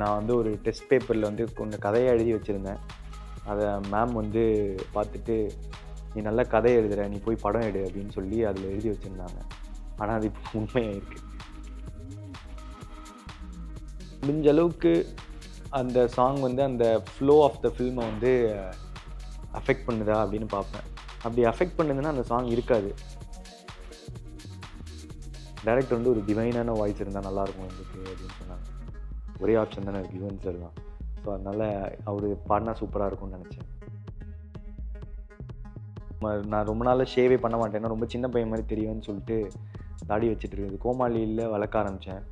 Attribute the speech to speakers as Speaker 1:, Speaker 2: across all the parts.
Speaker 1: நான் வந்து ஒரு டெஸ்ட் பேப்பரில் வந்து கொஞ்சம் கதையை எழுதி வச்சுருந்தேன். அதை மேம் வந்து பார்த்துட்டு, "நீ நல்லா கதை எழுதுற, நீ போய் படம் எடு" அப்படின்னு சொல்லி அதில் எழுதி வச்சுருந்தாங்க. ஆனால் அது இப்போ உண்மையாயிருக்கு. முடிஞ்ச அளவுக்கு அந்த சாங் வந்து அந்த ஃப்ளோ ஆஃப் த ஃபில்மை வந்து அஃபெக்ட் பண்ணுதா அப்படின்னு பார்ப்பேன். அப்படி அஃபெக்ட் பண்ணுதுன்னா அந்த சாங் இருக்காது. டைரக்டர் வந்து ஒரு டிவைனான வாய்ஸ் இருந்தால் நல்லாயிருக்கும் எங்களுக்கு அப்படின்னு சொன்னாங்க. ஒரே ஆப்ஷன் தானே இருக்குது, யுவன் சார் தான். ஸோ அதனால் அவர் பாடினா சூப்பராக இருக்கும்னு நினச்சேன். நான் ரொம்ப நாள் ஷேவே பண்ண மாட்டேன், ஏன்னா ரொம்ப சின்ன பையன் மாதிரி தெரியும்னு சொல்லிட்டு தாடி வச்சுட்டு இருக்குது. கோமாளியில் வளர்க்க ஆரம்பித்தேன்.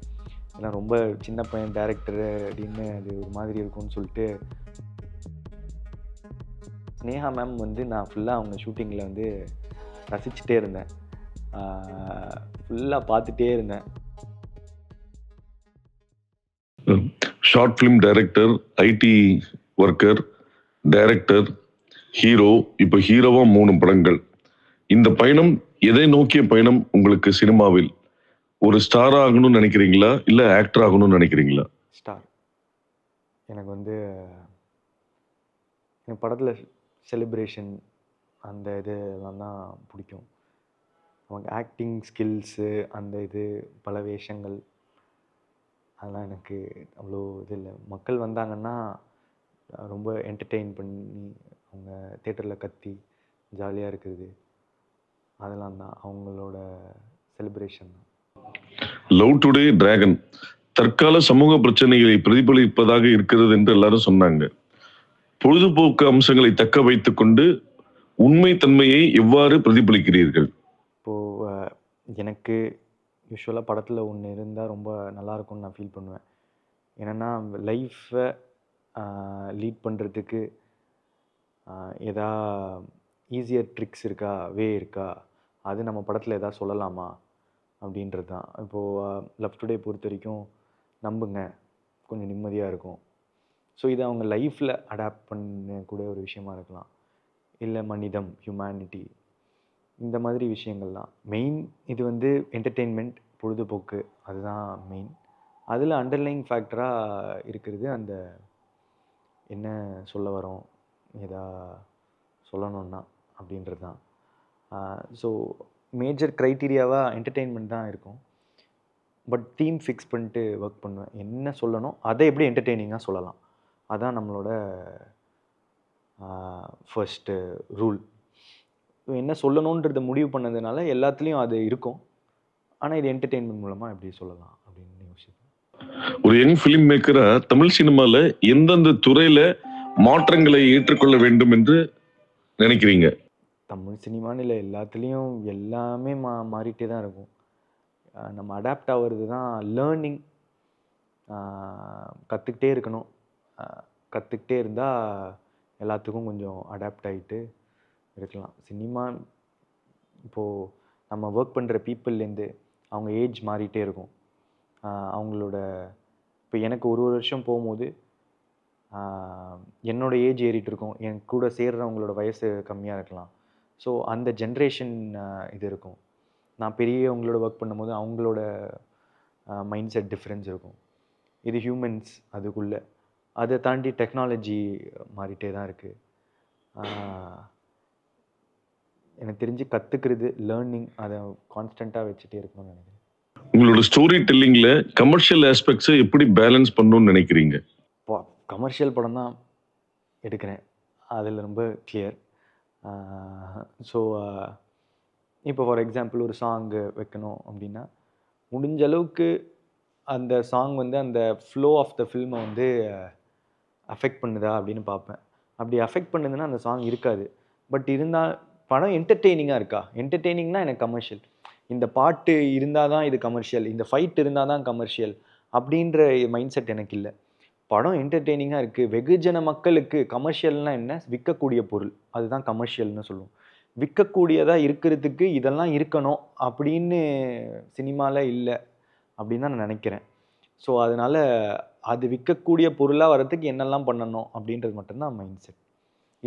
Speaker 1: ஏன்னா ரொம்ப சின்ன பையன் டேரக்டரு அப்படின்னு அது ஒரு மாதிரி இருக்கும்னு சொல்லிட்டு. ஸ்னேகா மேம் வந்து நான் ஃபுல்லாக அவங்க ஷூட்டிங்கில் வந்து ரசிச்சுட்டே இருந்தேன், ஃபுல்லாக பார்த்துட்டே இருந்தேன்.
Speaker 2: Short film director, IT worker, director, hero, இப்போ ஹீரோவா 3 படங்கள். இந்த பயணம் எதை நோக்கிய பயணம் உங்களுக்கு சினிமாவில்? ஒரு ஸ்டார் ஆகணும்னு நினைக்கிறீங்களா, இல்லை ஆக்டர் ஆகணும்னு நினைக்கிறீங்களா?
Speaker 1: ஸ்டார். எனக்கு வந்து என் படத்தில் செலிப்ரேஷன் அந்த இது எல்லாம் தான் பிடிக்கும். அவங்க ஆக்டிங் ஸ்கில்ஸு, அந்த இது பல வேஷங்கள், அதெல்லாம் எனக்கு அவ்வளோ இது இல்லை. மக்கள் வந்தாங்கன்னா ரொம்ப என்டர்டெயின் பண்ணி அவங்க தேட்டரில் கத்தி ஜாலியாக இருக்குது, அதெல்லாம் தான் அவங்களோட செலிப்ரேஷன் தான்.
Speaker 2: லவ் டுடே டிராகன் தற்கால சமூக பிரச்சனைகளை பிரதிபலிப்பதாக இருக்கிறது என்று எல்லாரும் சொன்னாங்க. பொழுதுபோக்கு அம்சங்களை தக்க வைத்துக் கொண்டு உண்மை தன்மையை எவ்வாறு பிரதிபலிக்கிறீர்கள்?
Speaker 1: இப்போது எனக்கு யூஸ்வலாக படத்தில் ஒன்று இருந்தால் ரொம்ப நல்லாயிருக்கும்னு நான் ஃபீல் பண்ணுவேன். என்னென்னா லைஃப்பை லீட் பண்ணுறதுக்கு எதா ஈஸியர் ட்ரிக்ஸ் இருக்கா, வே இருக்கா, அது நம்ம படத்தில் எதாவது சொல்லலாமா அப்படின்றது தான். இப்போது லவ் டுடே பொறுத்த வரைக்கும் நம்புங்க கொஞ்சம் நிம்மதியாக இருக்கும். ஸோ இது அவங்க லைஃப்பில் அடாப்ட் பண்ணக்கூடிய ஒரு விஷயமா இருக்கலாம். இல்லை மனிதம், ஹியூமனிட்டி, இந்த மாதிரி விஷயங்கள்லாம் மெயின். இது வந்து என்டர்டெயின்மெண்ட், பொழுதுபோக்கு, அதுதான் மெயின். அதில் அண்டர்லைங் ஃபேக்டராக இருக்கிறது அந்த என்ன சொல்ல வரோம், எதா சொல்லணுன்னா அப்படின்றது தான். ஸோ மேஜர் க்ரைட்டீரியாவாக என்டர்டெயின்மெண்ட் தான் இருக்கும். பட் தீம் ஃபிக்ஸ் பண்ணிட்டு ஒர்க் பண்ணுவேன். என்ன சொல்லணும், அதை எப்படி என்டர்டெய்னிங்காக சொல்லலாம், அதான் நம்மளோட ஃபர்ஸ்ட்டு ரூல். என்ன சொல்லணுன்றதை முடிவு பண்ணதுனால எல்லாத்துலேயும் அது இருக்கும். ஆனால் இது என்டர்டெயின்மெண்ட் மூலமாக எப்படி சொல்லலாம் அப்படின்னு யோசிப்பேன்.
Speaker 2: ஒரு யங் ஃபிலிம் மேக்கரா தமிழ் சினிமாவில் எந்தெந்த துறையில் மாற்றங்களை ஏற்றுக்கொள்ள வேண்டும் என்று நினைக்கிறீங்க?
Speaker 1: தமிழ் சினிமான்னு இல்லை, எல்லாத்துலேயும் எல்லாமே மாறிட்டே தான் இருக்கும். நம்ம அடாப்ட் ஆகிறது தான் லேர்னிங். கற்றுக்கிட்டே இருக்கணும். கற்றுக்கிட்டே இருந்தால் எல்லாத்துக்கும் கொஞ்சம் அடாப்ட் ஆகிட்டு இருக்கலாம். சினிமா இப்போது நம்ம ஒர்க் பண்ணுற பீப்புள்லேருந்து அவங்க ஏஜ் மாறிட்டே இருக்கும். அவங்களோட இப்போ எனக்கு ஒரு வருஷம் போகும்போது என்னோடய ஏஜ் ஏறிட்டு இருக்கும், என் கூட சேர்றவங்களோட வயசு கம்மியாக இருக்கலாம். ஸோ அந்த ஜென்ரேஷன் இது இருக்கும். நான் பெரியவங்களோட ஒர்க் பண்ணும்போது அவங்களோட மைண்ட் செட் டிஃப்ரென்ஸ் இருக்கும். இது ஹியூமன்ஸ் அதுக்குள்ளே. அதை தாண்டி டெக்னாலஜி மாறிட்டே தான் இருக்குது. எனக்கு தெரிஞ்சு கற்றுக்கிறது, லேர்னிங், அதை கான்ஸ்டண்ட்டாக வச்சுட்டே இருக்கணும்னு நினைக்கிறேன்.
Speaker 2: உங்களோட ஸ்டோரி டெல்லிங்கில் கமர்ஷியல் ஆஸ்பெக்ட்ஸை எப்படி பேலன்ஸ் பண்ணணும்னு நினைக்கிறீங்க?
Speaker 1: இப்போ கமர்ஷியல் படம் தான் எடுக்கிறேன், அதில் ரொம்ப கிளியர். ஸோ இப்போ ஃபார் எக்ஸாம்பிள் ஒரு சாங்கு வைக்கணும் அப்படின்னா முடிஞ்ச அளவுக்கு அந்த சாங் வந்து அந்த ஃப்ளோ ஆஃப் த ஃபில்மை வந்து அஃபெக்ட் பண்ணுதா அப்படின்னு பார்ப்பேன். அப்படி அஃபெக்ட் பண்ணுதுன்னா அந்த சாங் இருக்காது. பட் இருந்தால் படம் என்டர்டெய்னிங்காக இருக்கா, என்டர்டெய்னிங்னா எனக்கு கமர்ஷியல். இந்த பாட்டு இருந்தால் தான் இது கமர்ஷியல், இந்த ஃபைட் இருந்தால் தான் கமர்ஷியல் அப்படின்ற மைண்ட் செட் எனக்கு இல்லை. படம் என்டர்டெய்னிங்காக இருக்குது, வெகுஜன மக்களுக்கு. கமர்ஷியல்னால் என்ன, விற்கக்கூடிய பொருள், அதுதான் கமர்ஷியல்னு சொல்லுவோம். விற்கக்கூடியதாக இருக்கிறதுக்கு இதெல்லாம் இருக்கணும் அப்படின்னு சினிமாவில் இல்லை அப்படின்னு தான் நான் நினைக்கிறேன். ஸோ அதனால் அது விற்கக்கூடிய பொருளாக வர்றதுக்கு என்னெல்லாம் பண்ணணும் அப்படின்றது மட்டும்தான் மைண்ட் செட்.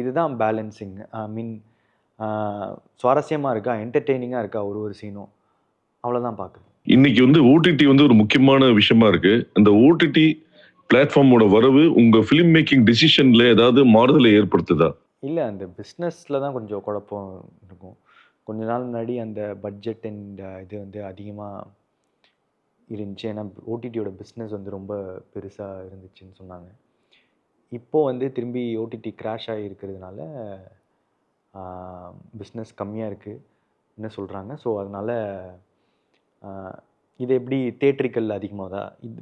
Speaker 1: இதுதான் பேலன்சிங். மீன் சுவாரஸ்யமாக இருக்கா, என்டர்டெய்னிங்காக இருக்கா ஒரு சீனும், அவ்வளோதான் பார்க்குது.
Speaker 2: இன்னைக்கு வந்து ஓடிடி வந்து ஒரு முக்கியமான விஷயமா இருக்கு. அந்த ஓடிடி பிளாட்ஃபார்மோட வரவு உங்க ஃபிலிம் மேக்கிங் டிசிஷன்ல ஏதாவது மாறுதலை ஏற்படுத்துதா?
Speaker 1: இல்லை, அந்த பிஸ்னஸில் தான் கொஞ்சம் குழப்பம் இருக்கும். கொஞ்ச நாள் முன்னாடி அந்த பட்ஜெட் அண்ட் இது வந்து அதிகமாக இருந்துச்சு. ஏன்னா ஓடிடியோட பிஸ்னஸ் வந்து ரொம்ப பெருசாக இருந்துச்சுன்னு சொன்னாங்க. இப்போது வந்து திரும்பி ஓடிடி கிராஷ் ஆகி இருக்கிறதுனால பிஸ்னஸ் கம்மியாக இருக்குன்னு சொல்கிறாங்க. ஸோ அதனால் இது எப்படி தேட்ரிக்கல் அதிகமாகுதா? இது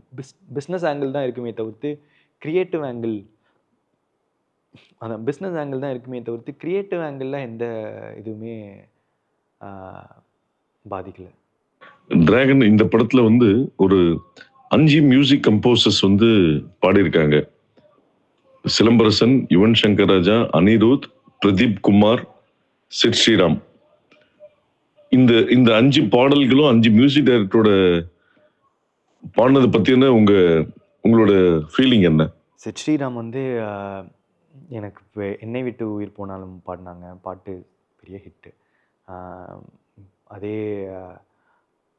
Speaker 1: பிஸ்னஸ் ஆங்கிள் தான் இருக்குமே தவிர்த்து க்ரியேட்டிவ் ஆங்கிள், அதான் பிஸ்னஸ் ஆங்கிள் தான் இருக்குமே தவிர்த்து க்ரியேட்டிவ் ஆங்கிளில் எந்த இதுவுமே பாதிக்கலை.
Speaker 2: டிராகன் இந்த படத்துல வந்து ஒரு 5 மியூசிக் கம்போசர்ஸ் வந்து பாடியிருக்காங்க. சிலம்பரசன், யுவன் சங்கர் ராஜா, அனிருத், பிரதீப் குமார், சித் ஸ்ரீராம். இந்த 5 பாடல்களும் 5 மியூசிக் டைரக்டரோட பாடினதை பத்தின உங்களோட ஃபீலிங் என்ன?
Speaker 1: சித் ஸ்ரீராம் வந்து எனக்கு என்னை விட்டு உயிர் போனாலும் பாடினாங்க. பாட்டு பெரிய ஹிட்டு. அதே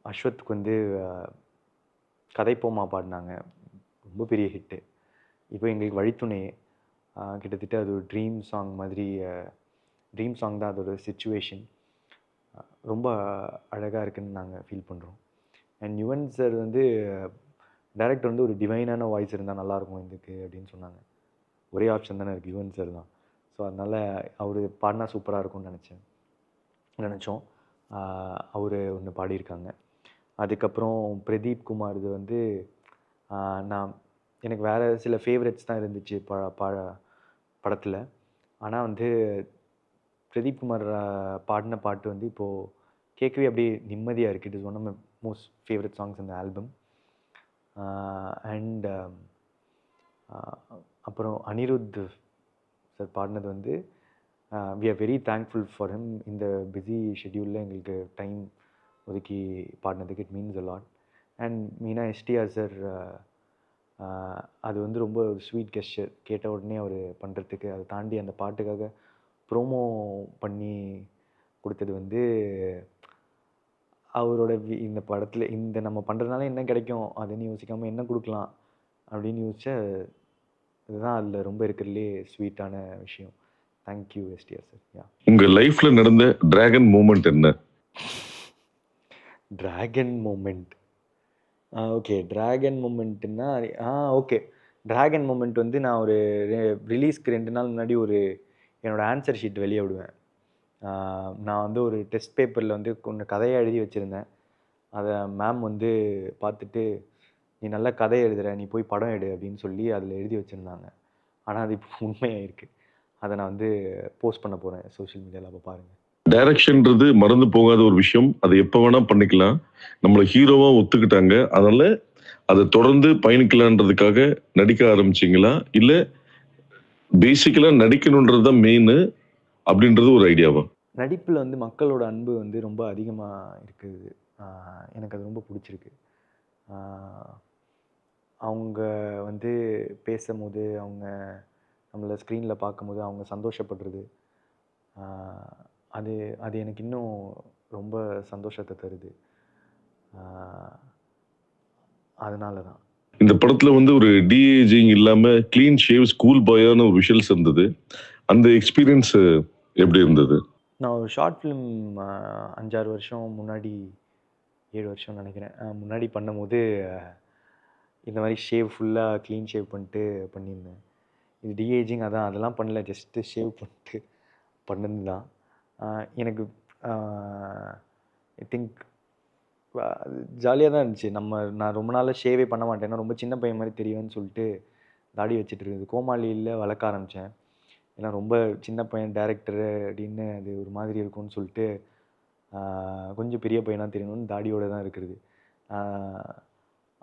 Speaker 1: அஸ்வத்துக்கு வந்து கதைப்போமா பாடினாங்க, ரொம்ப பெரிய ஹிட்டு. இப்போ எங்களுக்கு வழித்துணை கிட்டத்தட்ட அது ஒரு ட்ரீம் சாங் மாதிரி. ட்ரீம் சாங் தான் அதோட சிச்சுவேஷன். ரொம்ப அழகாக இருக்குதுன்னு நாங்கள் ஃபீல் பண்ணுறோம். அண்ட் யுவன் சார் வந்து டைரக்டர் வந்து ஒரு டிவைனான வாய்ஸ் இருந்தால் நல்லாயிருக்கும் இதுக்கு அப்படின்னு சொன்னாங்க. ஒரே ஆப்ஷன் தானே இருக்குது, யுவன் சார் தான். ஸோ அதனால் அவர் பாடினா சூப்பராக இருக்கும்னு நினச்சோம். அவர் ஒன்று பாடியிருக்காங்க. அதுக்கப்புறம் பிரதீப் குமார் இது வந்து எனக்கு வேறு சில ஃபேவரட்ஸ் தான் இருந்துச்சு படத்தில். ஆனால் வந்து பிரதீப் குமார் பாடின பாட்டு வந்து இப்போது கேட்கவே அப்படியே நிம்மதியாக இருக்குது. It is one of my most favourite songs இந்த ஆல்பம். அண்ட் அப்புறம் அனிருத் சார் பாடினது வந்து we are very thankful for him. இந்த பிஸி ஷெட்யூலில் எங்களுக்கு டைம் ஒதுக்கி பாடினதுக்கு it means a lot. And மெயினாக எஸ்டிஆர் சார், அது வந்து ரொம்ப ஒரு ஸ்வீட் கெஸ்டர். கேட்ட உடனே அவர் பண்ணுறதுக்கு, அதை தாண்டி அந்த பாட்டுக்காக ப்ரோமோ பண்ணி கொடுத்தது வந்து அவரோட இந்த படத்தில் இந்த நம்ம பண்ணுறதுனால என்ன கிடைக்கும் அதுன்னு யோசிக்காமல் என்ன கொடுக்கலாம் அப்படின்னு யோசிச்சா இதுதான் அதில் ரொம்ப இருக்கிறதுலே ஸ்வீட்டான விஷயம். Thank you STR sir. யா,
Speaker 2: உங்கள் லைஃப்பில் நடந்த டிராகன் மூமெண்ட் என்ன?
Speaker 1: Dragon moment okay. டிராகன் மூமெண்ட்டுன்னா ஓகே, டிராகன் மூமெண்ட் வந்து நான் ஒரு ரிலீஸ்க்கு 2 நாள் முன்னாடி என்னோடய ஆன்சர் ஷீட் வெளியே விடுவேன். நான் வந்து ஒரு டெஸ்ட் பேப்பரில் வந்து கொஞ்சம் கதையை எழுதி வச்சுருந்தேன். அதை மேம் வந்து பார்த்துட்டு, நீ நல்லா கதை எழுதுகிற, நீ போய் படம் எடு அப்படின்னு சொல்லி அதில் எழுதி வச்சுருந்தாங்க. ஆனால் அது இப்போ உண்மையாக இருக்குது. அதை நான் வந்து போஸ்ட் பண்ண போகிறேன் சோஷியல் மீடியாவில். அப்போ பாருங்கள்.
Speaker 2: டைரக்ஷன்றது மறந்து போகாத ஒரு விஷயம். அதை எப்போ வேணால் பண்ணிக்கலாம். நம்மளை ஹீரோவாக ஒத்துக்கிட்டாங்க, அதனால் அதை தொடர்ந்து பயணிக்கலான்றதுக்காக நடிக்க ஆரம்பிச்சிங்களா, இல்லை பேசிக்கலாக நடிக்கணுன்றது தான் மெயின் அப்படின்றது ஒரு ஐடியாவா?
Speaker 1: நடிப்பில் வந்து மக்களோட அன்பு வந்து ரொம்ப அதிகமாக இருக்குது. எனக்கு அது ரொம்ப பிடிச்சிருக்கு. அவங்க வந்து பேசும்போது, அவங்க நம்மளை ஸ்க்ரீனில் பார்க்கும்போது அவங்க சந்தோஷப்படுறது, அது அது எனக்கு இன்னும் ரொம்ப சந்தோஷத்தை தருது. அதனால தான்
Speaker 2: இந்த படத்தில் வந்து ஒரு டிஏஜிங் இல்லாமல் க்ளீன் ஷேவ் ஸ்கூல் பாயான ஒரு விஷுவல்ஸ் இருந்தது. அந்த எக்ஸ்பீரியன்ஸ் எப்படி இருந்தது?
Speaker 1: நான் ஒரு ஷார்ட் ஃபிலிம் 5-6 வருஷம் முன்னாடி, 7 வருஷம் நினைக்கிறேன், முன்னாடி பண்ணும்போது இந்த மாதிரி ஷேவ் ஃபுல்லாக க்ளீன் ஷேவ் பண்ணிட்டு பண்ணியிருந்தேன். இது டிஏஜிங் அதெல்லாம் பண்ணல, ஜஸ்ட்டு ஷேவ் பண்ணிட்டு பண்ணது தான். எனக்கு ஐ திங்க் ஜாலியாக தான் இருந்துச்சு. நான் ரொம்ப நாளாக ஷேவே பண்ண மாட்டேன், ஏன்னா ரொம்ப சின்ன பையன் மாதிரி தெரியும்னு சொல்லிட்டு தாடி வச்சுட்டு இருக்குது. கோமாளியில் வளர்க்க ஆரம்பித்தேன். ஏன்னா ரொம்ப சின்ன பையன் டேரக்டரு அப்படின்னு அது ஒரு மாதிரி இருக்கும்னு சொல்லிட்டு கொஞ்சம் பெரிய பையனாக தெரியணும்னு தாடியோடு தான் இருக்கிறது.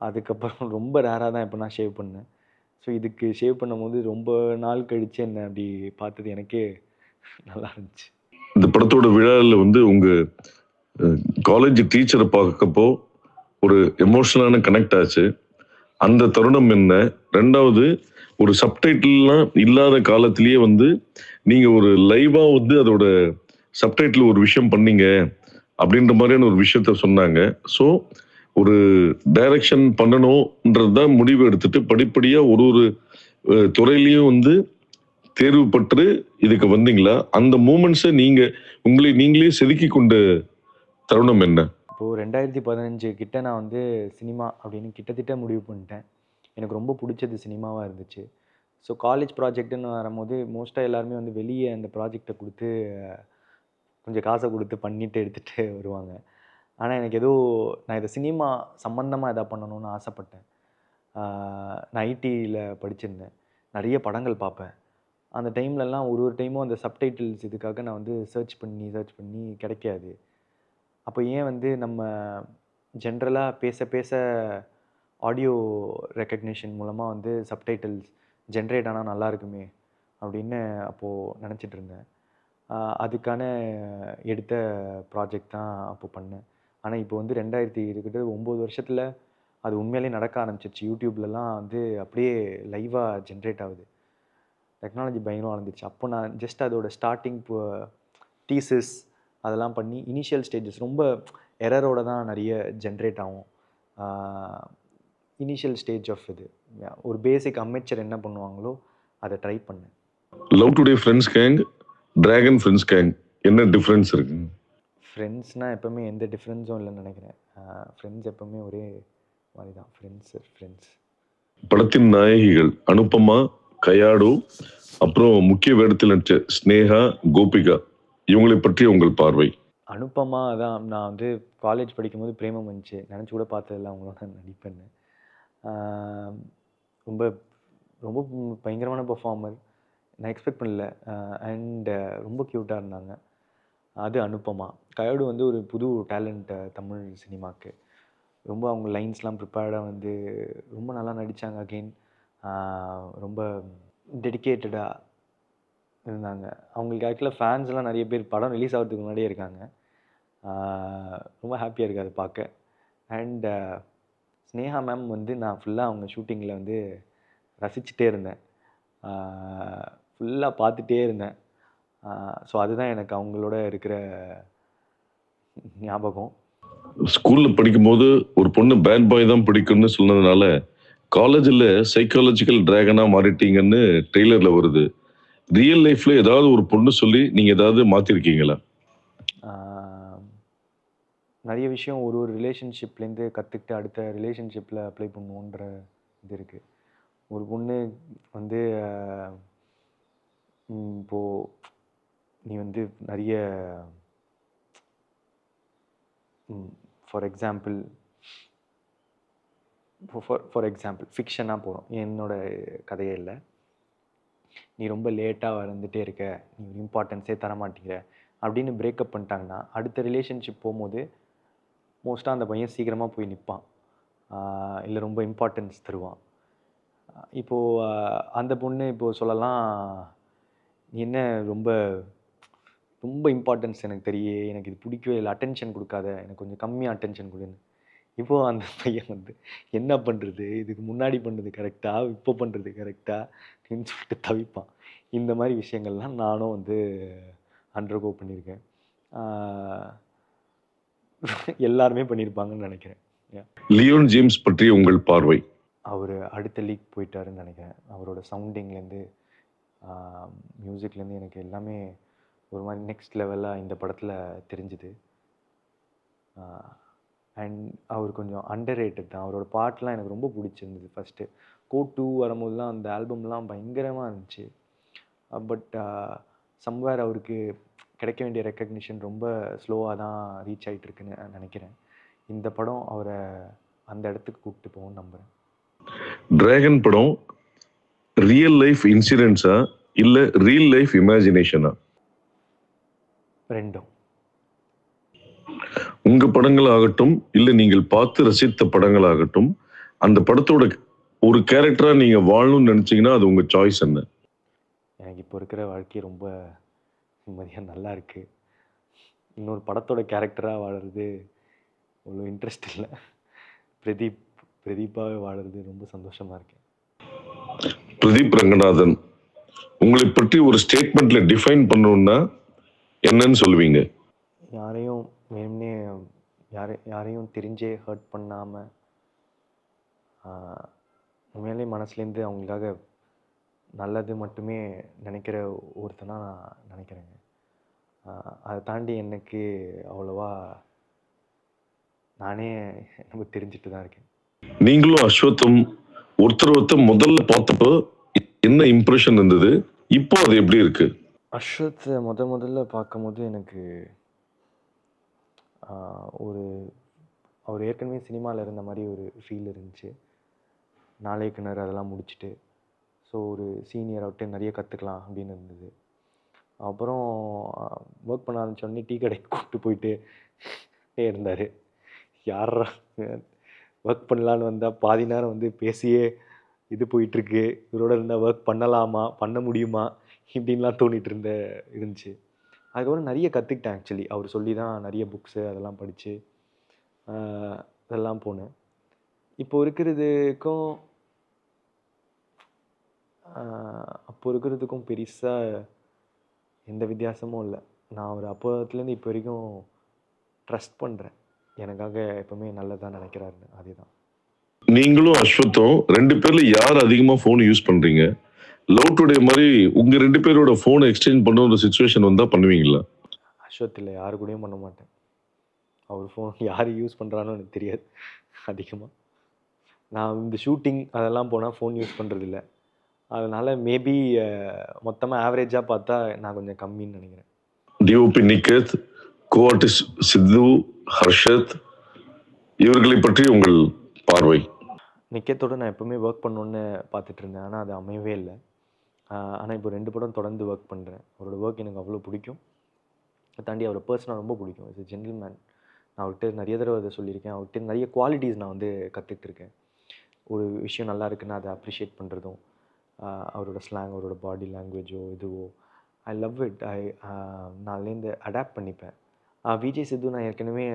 Speaker 1: அதுக்கப்புறம் ரொம்ப ரேராக தான் இப்போ நான் ஷேவ் பண்ணேன். ஸோ இதுக்கு ஷேவ் பண்ணும்போது ரொம்ப நாள் கழித்து என்னை அப்படி பார்த்தது எனக்கே நல்லா இருந்துச்சு.
Speaker 2: இந்த படத்தோட விழாவில் வந்து உங்கள் காலேஜ் டீச்சரை பார்க்கப்போ ஒரு எமோஷனலான கனெக்ட் ஆச்சு. அந்த தருணம் என்ன? ரெண்டாவது, ஒரு சப்டைட்டில்லாம் இல்லாத காலத்திலேயே வந்து நீங்கள் ஒரு லைவாக வந்து அதோட சப்டைட்டில் ஒரு விஷயம் பண்ணீங்க அப்படின்ற மாதிரியான ஒரு விஷயத்த சொன்னாங்க. ஸோ ஒரு டைரக்ஷன் பண்ணணும்ன்றது தான் முடிவு எடுத்துட்டு படிப்படியா ஒரு ஒரு துறையிலையும் வந்து தேர்வு பெற்று இதுக்கு வந்தீங்களா? அந்த மூமெண்ட்ஸை உங்களை நீங்களே செதுக்கி கொண்ட தருணம் என்ன?
Speaker 1: இப்போது 2015 கிட்ட நான் வந்து சினிமா அப்படின்னு கிட்டத்தட்ட முடிவு பண்ணிட்டேன். எனக்கு ரொம்ப பிடிச்சது சினிமாவாக இருந்துச்சு. ஸோ காலேஜ் ப்ராஜெக்ட்டுன்னு வரும்போது மோஸ்ட்டாக எல்லாருமே வந்து வெளியே அந்த ப்ராஜெக்டை கொடுத்து கொஞ்சம் காசை கொடுத்து பண்ணிட்டு எடுத்துகிட்டு வருவாங்க. ஆனால் எனக்கு ஏதோ நான் இதை சினிமா சம்மந்தமாக எதாவது பண்ணணும்னு ஆசைப்பட்டேன். நான் ஐடியில் படிச்சிருந்தேன். நிறைய படங்கள் பார்ப்பேன். அந்த டைம்லலாம் ஒரு டைமும் அந்த சப்டைட்டில்ஸ் இதுக்காக நான் வந்து சர்ச் பண்ணி கிடைக்காது. அப்போ ஏன் வந்து நம்ம ஜென்ரலாக பேச ஆடியோ ரெக்கக்னிஷன் மூலமாக வந்து சப்டைட்டில்ஸ் ஜென்ரேட் ஆனால் நல்லா இருக்குமே அப்படின்னு அப்போது நினச்சிட்டு இருந்தேன். அதுக்கான எடுத்த ப்ராஜெக்ட் தான் அப்போ பண்ணேன். ஆனால் இப்போ வந்து 9 வருஷத்தில் அது உண்மையிலே நடக்க ஆரம்பிச்சிருச்சு. யூடியூப்லலாம் வந்து அப்படியே லைவாக ஜென்ரேட் ஆகுது. டெக்னாலஜி பயங்கரமாக வளர்ந்துருச்சு. அப்போ நான் ஜஸ்ட் அதோட ஸ்டார்டிங் டீசஸ் அதெல்லாம் பண்ணி இனிஷியல் ஸ்டேஜஸ் ரொம்ப எரரோட தான் நிறைய ஜென்ரேட் ஆகும். இனிஷியல் ஸ்டேஜ் ஆஃப் இது ஒரு பேசிக் அமெச்சர் என்ன பண்ணுவாங்களோ அதை ட்ரை பண்ணேன்.
Speaker 2: Love today friends gang, dragon friends gang என்ன டிஃப்ரென்ஸ் இருக்கு?
Speaker 1: ஃப்ரெண்ட்ஸ்னால் எப்போவுமே எந்த டிஃப்ரென்ஸும் இல்லைன்னு நினைக்கிறேன். ஃப்ரெண்ட்ஸ் எப்போவுமே ஒரே மாதிரி தான். ஃப்ரெண்ட்ஸ். படத்தின்
Speaker 2: நாயகிகள் அனுப்பமா, கயாடு, அப்புறம் முக்கிய வேடத்தில் நடிச்ச ஸ்னேகா, கோபிகா, இவங்களை பற்றி உங்கள் பார்வை?
Speaker 1: அனுப்பமா தான். நான் வந்து காலேஜ் படிக்கும்போது பிரேமம் வந்துச்சு. நினச்சி கூட பார்த்ததில்ல அவங்களோட நடிப்பேன்னு. ரொம்ப ரொம்ப பயங்கரமான பெர்ஃபார்மர். நான் எக்ஸ்பெக்ட் பண்ணல. அண்ட் ரொம்ப க்யூட்டாக இருந்தாங்க. அது அனுப்பமா. கயாடு வந்து ஒரு புது டேலண்ட் தமிழ் சினிமாவுக்கு. ரொம்ப அவங்க லைன்ஸ்லாம் ப்ரிப்பேர்டாக வந்து ரொம்ப நல்லா நடித்தாங்க. அகெயின் ரொம்ப டெடிக்கேட்டடாக இருந்தாங்க. அவங்களுக்கு ஆக்சுவலாக ஃபேன்ஸ்லாம் நிறைய பேர் படம் ரிலீஸ் ஆகிறதுக்கு முன்னாடியே இருக்காங்க. ரொம்ப ஹாப்பியாக இருக்குது அதை பார்க்க. அண்ட் ஸ்னேகா மேம் வந்து நான் ஃபுல்லாக அவங்க ஷூட்டிங்கில் வந்து ரசிச்சுட்டே இருந்தேன். ஃபுல்லாக பார்த்துட்டே இருந்தேன். ஸோ அதுதான் எனக்கு அவங்களோட இருக்கிற ஞாபகம்.
Speaker 2: ஸ்கூலில் படிக்கும்போது ஒரு பொண்ணு பேட் பாய் தான் பிடிக்கும்னு சொன்னதுனால காலேஜில் சைக்காலஜிக்கல் டிராகனாக மாறிட்டீங்கன்னு ட்ரெய்லரில் வருது. ரியல் லைஃப்பில் ஏதாவது ஒரு பொண்ணு சொல்லி நீங்கள் ஏதாவது மாற்றிருக்கீங்களா?
Speaker 1: நிறைய விஷயம் ஒரு ரிலேஷன்ஷிப்லேருந்து கற்றுக்கிட்டு அடுத்த ரிலேஷன்ஷிப்பில் அப்ளை பண்ணுவோன்ற இது இருக்குது. ஒரு பொண்ணு வந்து இப்போது நீ வந்து நிறைய ஃபார் எக்ஸாம்பிள் ஃபிக்ஷனாக போகிறோம். என்னோடய கதையே இல்லை. நீ ரொம்ப லேட்டாக வந்துட்டே இருக்க, நீ இம்பார்ட்டன்ஸே தர மாட்டேங்கிற அப்படின்னு பிரேக்கப் பண்ணிட்டாங்கன்னா அடுத்த ரிலேஷன்ஷிப் போகும்போது மோஸ்ட்டாக அந்த பையன் சீக்கிரமாக போய் நிற்பான், இல்லை ரொம்ப இம்பார்ட்டன்ஸ் தருவான். இப்போது அந்த பொண்ணு இப்போது சொல்லலாம், நீ என்ன ரொம்ப ரொம்ப இம்பார்ட்டன்ஸ் எனக்கு எனக்கு இது பிடிக்கவே இல்லை, அட்டென்ஷன் கொடுக்காத, எனக்கு கொஞ்சம் கம்மியாக அட்டென்ஷன் கொடுன்னு. இப்போது அந்த பையன் வந்து என்ன பண்ணுறது, இதுக்கு முன்னாடி பண்ணது கரெக்டாக இப்போ பண்ணுறது கரெக்டாக அப்படின்னு சொல்லிட்டு தவிப்பான். இந்த மாதிரி விஷயங்கள்லாம் நானும் வந்து அண்டர்கோ பண்ணியிருக்கேன். எல்லாருமே பண்ணியிருப்பாங்கன்னு நினைக்கிறேன்.
Speaker 2: லியோன் ஜேம்ஸ் பற்றி உங்கள் பார்வை?
Speaker 1: அவர் அடுத்த லீக் போயிட்டாருன்னு நினைக்கிறேன். அவரோட சவுண்டிங்லேருந்து மியூசிக்லேருந்து எனக்கு எல்லாமே ஒரு மாதிரி நெக்ஸ்ட் லெவலாக இந்த படத்தில் தெரிஞ்சுது. அண்ட் அவர் கொஞ்சம் அண்டர் ரேட்டட் தான். அவரோட பாட்டெலாம் எனக்கு ரொம்ப பிடிச்சிருந்தது. ஃபஸ்ட்டு கோட் 2 வரும்போதுலாம் அந்த ஆல்பம்லாம் பயங்கரமாக இருந்துச்சு. பட் சம்வேர் அவருக்கு கிடைக்க வேண்டிய ரெக்கக்னிஷன் ரொம்ப ஸ்லோவாக தான் ரீச் ஆகிட்டுருக்குன்னு நினைக்கிறேன். இந்த படம் அவரை அந்த இடத்துக்கு கூப்பிட்டு போகும்னு நம்புகிறேன்.
Speaker 2: டிராகன் படம் ரியல் லைஃப் இன்சிடென்ட்ஸா இல்லை ரியல் லைஃப் இமேஜினேஷனா?
Speaker 1: ரெண்டும்.
Speaker 2: உங்க படங்கள் ஆகட்டும் இல்லை நீங்கள் பார்த்து ரசித்த படங்கள் ஆகட்டும், அந்த படத்தோட ஒரு கேரக்டரா நீங்க வாழணும்னு நினைச்சீங்கன்னா அது உங்க சாய்ஸ் என்ன?
Speaker 1: எனக்கு இப்போ இருக்கிற வாழ்க்கை ரொம்ப நிம்மதியாக நல்லா இருக்குது. இன்னொரு படத்தோட கேரக்டராக வாழறது அவ்வளோ இன்ட்ரெஸ்ட் இல்லை. பிரதீப்பாக வாழறது ரொம்ப சந்தோஷமாக இருக்கேன்.
Speaker 2: பிரதீப் ரங்கநாதன், உங்களை பற்றி ஒரு ஸ்டேட்மெண்ட்ல டிஃபைன் பண்ணணும்னா என்னன்னு சொல்லுவீங்க?
Speaker 1: யாரையும் வேணும்னே யாரையும் தெரிஞ்சே ஹர்ட் பண்ணாமல் உண்மையிலே மனசுலேருந்து அவங்களுக்காக நல்லது மட்டுமே நினைக்கிற ஒருத்தனா நான் நினைக்கிறேங்க. அதை தாண்டி எனக்கு அவ்வளோவா நானே நம்ம தெரிஞ்சுட்டு தான் இருக்கேன்.
Speaker 2: நீங்களும் அஸ்வத்தும் ஒருத்தர் முதல்ல பார்த்தப்போ என்ன இம்ப்ரெஷன் இருந்தது? இப்போ அது எப்படி இருக்கு?
Speaker 1: அஸ்வத்தை முதல்ல பார்க்கும்போது எனக்கு ஒரு அவர் ஏற்கனவே சினிமாவில் இருந்த மாதிரி ஒரு ஃபீல் இருந்துச்சு. நாளே கிணறு அதெல்லாம் முடிச்சுட்டு, ஸோ ஒரு சீனியர் அவர்கிட்ட நிறைய கற்றுக்கலாம் அப்படின்னு இருந்தது. அப்புறம் ஒர்க் பண்ண ஆரம்பித்தோடனே டீ கடைக்கு கூப்பிட்டு போயிட்டு இருந்தார். யாரா ஒர்க் பண்ணலான்னு வந்தால் பாதி நேரம் வந்து பேசியே இது போயிட்டுருக்கு, இவரோட இருந்தால் ஒர்க் பண்ணலாமா, பண்ண முடியுமா இப்படின்லாம் தோணிட்டு இருந்துச்சு. அதுக்கப்புறம் நிறைய கற்றுக்கிட்டேன். ஆக்சுவலி அவர் சொல்லி தான் நிறைய புக்ஸு அதெல்லாம் படித்து அதெல்லாம் போனேன். இப்போ இருக்கிறதுக்கும் அப்போ இருக்கிறதுக்கும் பெருசாக எந்த வித்தியாசமும் இல்லை. நான் ஒரு அப்போத்துலேருந்து இப்போ வரைக்கும் ட்ரஸ்ட் பண்ணுறேன். எனக்காக எப்பவுமே நல்லதாக நினைக்கிறாருன்னு. அதுதான்.
Speaker 2: நீங்களும் அஸ்வத்தும் 2 பேர்ல யார் அதிகமா ஃபோன் யூஸ் பண்றீங்க? லவ் டுடே மாதிரி உங்க 2 பேரோட ஃபோனை எக்ஸ்சேஞ்ச் பண்ண ஒரு சிச்சுவேஷன் வந்தா பண்ணுவீங்களா?
Speaker 1: அஸ்வத் இல்லை, யாரு கூடயும் பண்ண மாட்டேன். அவர் ஃபோன் யார் யூஸ் பண்ணுறான்னு எனக்கு தெரியாது அதிகமாக. நான் இந்த ஷூட்டிங் அதெல்லாம் போனால் ஃபோன் யூஸ் பண்ணுறதில்ல. அதனால் மேபி மொத்தமாக ஆவரேஜாக பார்த்தா நான் கொஞ்சம் கம்மின்னு நினைக்கிறேன்.
Speaker 2: டிஓபி நிக்கத், கோஆர்டிஸ்ட் சித்து, ஹர்ஷத் இவர்களை பற்றி உங்கள் பார்வை?
Speaker 1: நிக்கத்தோடு நான் எப்போவுமே ஒர்க் பண்ணணுன்னு பார்த்துட்டு இருந்தேன். ஆனால் அது அமையவே இல்லை. ஆனால் இப்போ 2 படம் தொடர்ந்து ஒர்க் பண்ணுறேன். அவரோட ஒர்க் எனக்கு அவ்வளோ பிடிக்கும். அதை தாண்டி அவரோட பர்சனாக ரொம்ப பிடிக்கும். Is a gentleman. நான் அவர்கிட்ட நிறைய தடவை அதை சொல்லியிருக்கேன். அவர்கிட்ட நிறைய குவாலிட்டிஸ் நான் வந்து கற்றுட்ருக்கேன். ஒரு விஷயம் நல்லா இருக்குன்னா அதை அப்ரிஷியேட் பண்ணுறதும், அவரோட ஸ்லாங், அவரோட பாடி லாங்குவேஜோ இதுவோ ஐ லவ் இட். நான் அதுலேருந்து அடாப்ட் பண்ணிப்பேன். விஜய் சித்து நான் ஏற்கனவே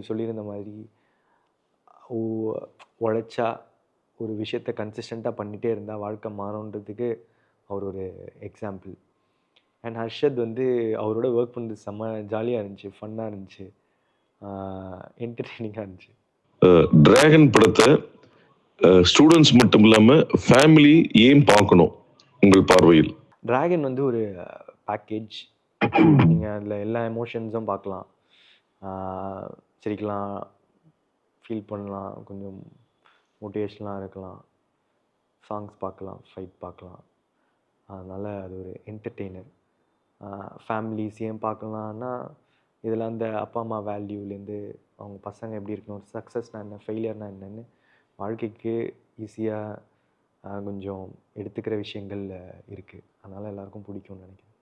Speaker 1: சொல்லியிருந்த மாதிரி உழைச்சா ஒரு விஷயத்த கன்சிஸ்டண்ட்டாக பண்ணிகிட்டே இருந்தால் வாழ்க்கை மாறுன்றதுக்கு அவர் ஒரு எக்ஸாம்பிள். அண்ட் ஹர்ஷத் வந்து அவரோட ஒர்க் பண்ணுறது செம்ம ஜாலியாக இருந்துச்சு, ஃபன்னாக இருந்துச்சு, என்டர்டெய்னிங்காக இருந்துச்சு.
Speaker 2: டிராகன் படத்தை ஸ்டூடெண்ட்ஸ் மட்டும் இல்லாமல் ஃபேமிலி ஏன் பார்க்கணும் உங்கள் பார்வையில்?
Speaker 1: டிராகன் வந்து ஒரு பேக்கேஜ். நீங்கள் அதில் எல்லா எமோஷன்ஸும் பார்க்கலாம், சிரிக்கலாம், ஃபீல் பண்ணலாம், கொஞ்சம் மோட்டிவேஷனலாக இருக்கலாம், சாங்ஸ் பார்க்கலாம், ஃபைட் பார்க்கலாம். அதனால் அது ஒரு என்டர்டெய்னர். ஃபேமிலிஸ் ஏன் பார்க்கலான்னா, இதில் அந்த அப்பா அம்மா வேல்யூலேருந்து அவங்க பசங்க எப்படி இருக்கணும், சக்ஸஸ்னால் என்ன, ஃபெயிலியர்னால் என்னென்னு வாழ்க்கைக்கு ஈஸியாக கொஞ்சம் எடுத்துக்கிற விஷயங்கள் இருக்குது. அதனால் எல்லாருக்கும் பிடிக்கும்னு நினைக்கிறேன்.